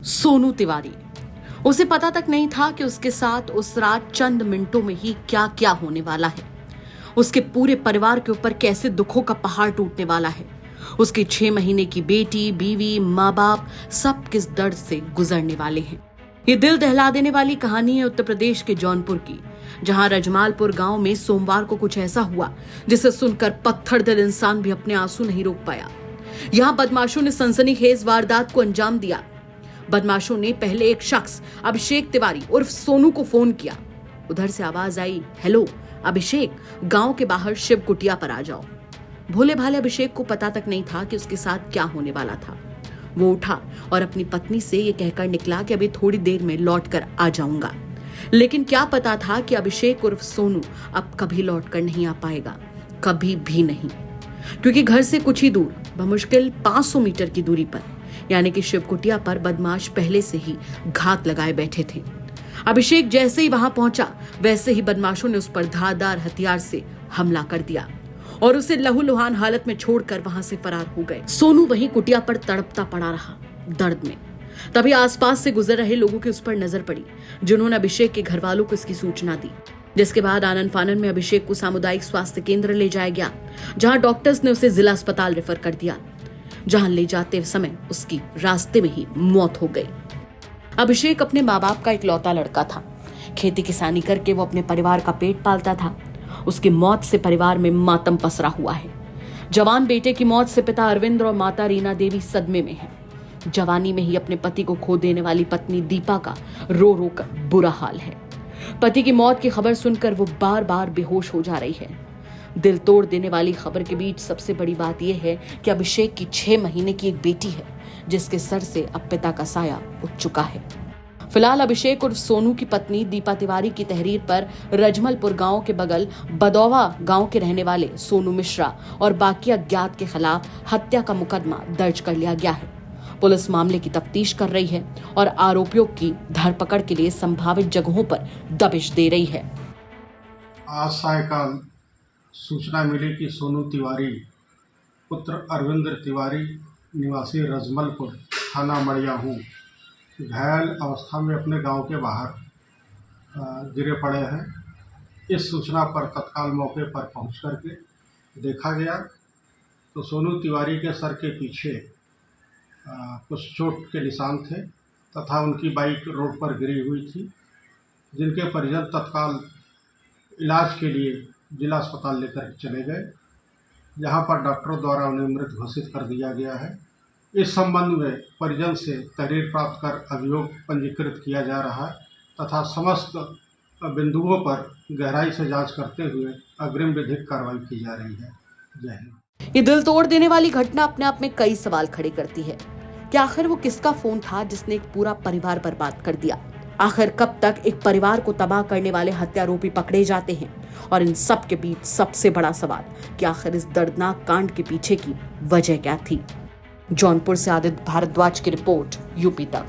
सोनू तिवारी। उसे पता तक नहीं था कि उसके साथ उस रात चंद मिनटों में ही क्या क्या होने वाला है। उसके पूरे परिवार के ऊपर कैसे दुखों का पहाड़ टूटने वाला है। उसकी 6 महीने की बेटी, बीवी, माँ बाप सब किस दर्द से गुजरने वाले हैं। ये दिल दहला देने वाली कहानी है उत्तर प्रदेश के जौनपुर की, जहां रजमालपुर गांव में सोमवार को कुछ ऐसा हुआ जिसे सुनकर पत्थर दिल इंसान भी अपने आंसू नहीं रोक पाया। यहां बदमाशों ने सनसनीखेज वारदात को अंजाम दिया। बदमाशों ने पहले एक शख्स अभिषेक तिवारी उर्फ सोनू को फोन किया। उधर से आवाज आई, हेलो अभिषेक, गांव के बाहर शिव कुटिया पर आ जाओ। भोले भाले अभिषेक को पता तक नहीं था कि उसके साथ क्या होने वाला था। वो उठा और अपनी पत्नी से ये कहकर निकला कि अभी थोड़ी देर में लौट कर आ जाऊंगा। लेकिन क्या पता था कि अभिषेक उर्फ सोनू अब कभी लौट कर नहीं आ पाएगा, कभी भी नहीं। क्योंकि घर से कुछ ही दूर, बमुश्किल 500 मीटर की दूरी पर, यानी कि शिव कुटिया पर बदमाश पहले से ही घात लगाए बैठे थे। अभिषेक जैसे ही वहां पहुंचा, वैसे ही बदमाशों ने उस पर धारदार हथियार से हमला कर दिया और उसे लहूलुहान हालत में छोड़कर वहां से फरार हो गए। सोनू वहीं कुटिया पर तड़पता पड़ा रहा दर्द में। तभी आसपास से गुजर रहे लोगों की उस पर नजर पड़ी, जिन्होंने अभिषेक के घर वालों को इसकी सूचना दी। जिसके बाद आनन फानन में अभिषेक को सामुदायिक स्वास्थ्य केंद्र ले जाया गया, जहां डॉक्टर्स ने उसे जिला अस्पताल रेफर कर दिया, जहां ले जाते समय उसकी रास्ते में ही मौत हो गई। अभिषेक अपने माँ बाप का इकलौता लड़का था। खेती किसानी करके वो अपने परिवार का पेट पालता था। उसकी मौत से परिवार में मातम पसरा हुआ है। जवान बेटे की मौत से पिता अरविंद और माता रीना देवी सदमे में है। जवानी में ही अपने पति को खो देने वाली पत्नी दीपा का रो रो कर बुरा हाल है। पति की मौत की खबर सुनकर वो बार बार बेहोश हो जा रही है। दिल तोड़ देने वाली खबर के बीच सबसे बड़ी बात यह है कि अभिषेक की 6 महीने की एक बेटी है, जिसके सर से अब पिता का साया उठ चुका है। फिलहाल अभिषेक और सोनू की पत्नी दीपा तिवारी की तहरीर पर रजमलपुर गांव के बगल बदौवा गांव के रहने वाले सोनू मिश्रा और बाकी अज्ञात के खिलाफ हत्या का मुकदमा दर्ज कर लिया गया है। पुलिस मामले की तफ्तीश कर रही है और आरोपियों की धरपकड़ के लिए संभावित जगहों पर दबिश दे रही है। आज सायकाल सूचना मिली कि सोनू तिवारी पुत्र अरविंद तिवारी निवासी रजमलपुर थाना मड़ियाहू घायल अवस्था में अपने गांव के बाहर गिरे पड़े हैं। इस सूचना पर तत्काल मौके पर पहुंच करके देखा गया तो सोनू तिवारी के सर के पीछे कुछ चोट के निशान थे तथा उनकी बाइक रोड पर गिरी हुई थी, जिनके परिजन तत्काल इलाज के लिए जिला अस्पताल लेकर चले गए, जहां पर डॉक्टरों द्वारा उन्हें मृत घोषित कर दिया गया है। इस संबंध में परिजन से तहरीर प्राप्त कर अभियोग पंजीकृत किया जा रहा है तथा समस्त बिंदुओं पर गहराई से जांच करते हुए अग्रिम विधिक कार्रवाई की जा रही है। जय हिंद। ये दिल तोड़ देने वाली घटना अपने आप में कई सवाल खड़े करती है कि आखिर वो किसका फोन था जिसने एक पूरा परिवार बर्बाद कर दिया। आखिर कब तक एक परिवार को तबाह करने वाले हत्यारोपी पकड़े जाते हैं। और इन सब के बीच सबसे बड़ा सवाल कि आखिर इस दर्दनाक कांड के पीछे की वजह क्या थी। जौनपुर से आदित्य भारद्वाज की रिपोर्ट, यूपी तक।